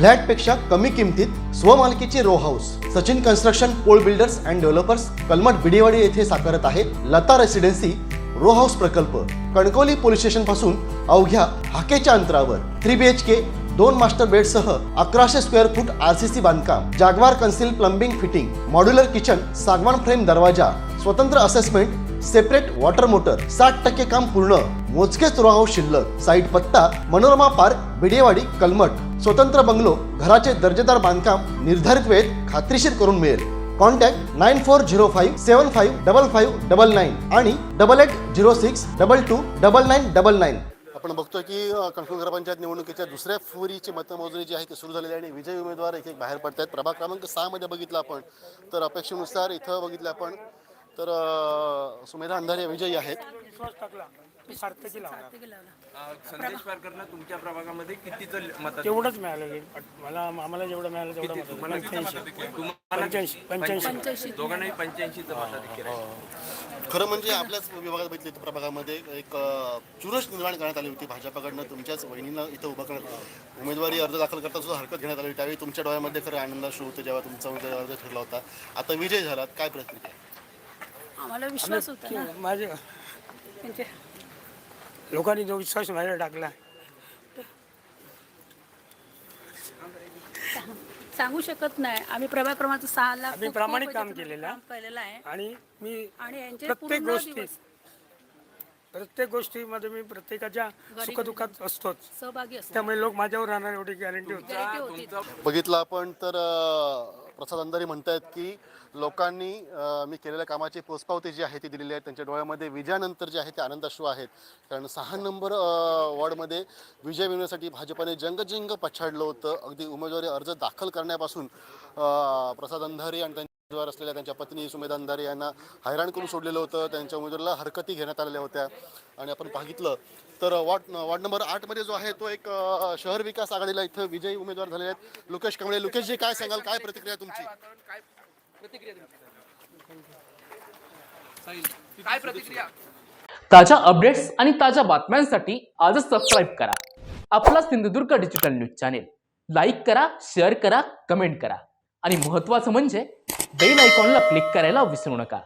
फ्लॅटपेक्षा कमी किमतीत स्वमालकीचे row house Sachin construction pole builders and developers Kalmath Bidewadi येथे साकारत आहे लता रेसिडेन्सी रो हाऊस प्रकल्प। कणकवली पोलीस स्टेशन पासून अवघ्या हाकेच्या अंतरावर 3 BHK 2 मास्टर बेड सह 1100 स्क्वेअर फूट RCC बांधकाम, जागवार concealed plumbing fitting, modular kitchen, सागवान फ्रेम दरवाजा, स्वतंत्र असेसमेंट, सेपरेट वॉटर मोटर, 60% काम पूर्ण, मोजकेच रो हाऊस शिल्लक। साईट पत्ता मनोरमा पार्क बिडेवाडी कलमठ। स्वतंत्र बंगलो, घराचे दर्जेदार बांधकाम निर्धारित वेळेत खात्रीशीर करून मिळेल। कॉन्टॅक्ट 9405755599 आणि 8806229999। आपण बघतोय की कणकवली ग्रामपंचायत निवडणुकीच्या दुसऱ्या फेरीची मतमोजणी जी आहे ती सुरू झालेली आहे आणि विजयी उमेदवार एक एक बाहेर पडत आहेत। प्रभाग क्रमांक 6 मध्ये बघितलं आपण तर अपेक्षेनुसार इथं बघितलं आपण तर सुमेधा अंधारे विजयी आहेत। संदेश पारकरला तुमच्या प्रभागामध्ये कितीचं मत तेवढंच मिळालं मला, आम्हाला जेवढं मिळालं तेवढं मत, 85 दोघांनाही 85चं मताधिक्य आहे। खरं म्हणजे आपल्याच विभागात बघितलं प्रभागामध्ये एक चुरस निर्माण करण्यात आली होती भाजपाकडनं तुमच्याच वहिनींना इथं उभं करण्यात उमेदवारी अर्ज दाखल करता सुद्धा हरकत घेण्यात आली। त्यावेळी तुमच्या डोळ्यामध्ये खरं आनंद अश्रू होते जेव्हा तुमचा उमेदवारी अर्ज ठरला होता। आता विजय झालात, काय प्रतिक्रिया? आम्हाला विश्वास होता ना माझे म्हणजे लोकांनी जो विश्वास माझ्यावर टाकला सांगू शकत नाही। आम्ही प्रभाग क्रमांक 6 ला आम्ही प्रामाणिक काम केलेलं आहे आणि मी आणि यांचे प्रत्येक गोष्टीमध्ये मी प्रत्येकाच्या सुखदुःखात असतोच, सहभागी असतो। त्यामुळे लोक माझ्यावर राहणार एवढी गॅरंटी होती। बघितलं आपण तर प्रसाद अंधारे म्हणतायत की लोकांनी मी केलेल्या कामाची पोचपावती जी आहे ती दिलेली आहे। त्यांच्या डोळ्यामध्ये विजयानंतर जे आहे ते आनंदाश्रू आहेत, कारण 6 नंबर वॉर्डमध्ये विजय मिळवण्यासाठी भाजपाने जंगजिंग पछाडलं होतं। अगदी उमेदवारी अर्ज दाखल करण्यापासून प्रसाद अंधारे आणि उमेदवार असलेल्या त्यांच्या पत्नी सुमेधा अंधारे यांना हैराण करून सोडलेलं होतं। त्यांच्या उमेदवाराला हरकती घेण्यात आलेल्या होत्या आणि आपण पाहिलं तर वार्ड नंबर 8 मध्ये जो आहे तो एक शहर विकास आघाडीला इथं विजयी उमेदवार झालेले आहेत लोकेश कांबळे। लोकेशजी, काय सांगाल, काय प्रतिक्रिया तुमची? ताज्या अपडेट्स आणि ताज्या बातम्यांसाठी आजच सबस्क्राईब करा आपला Sindhudurg digital news channel. Like करा, शेअर करा, कमेंट करा आणि महत्त्वाचं म्हणजे बेल आयकॉनला क्लिक करायला विसरू नका।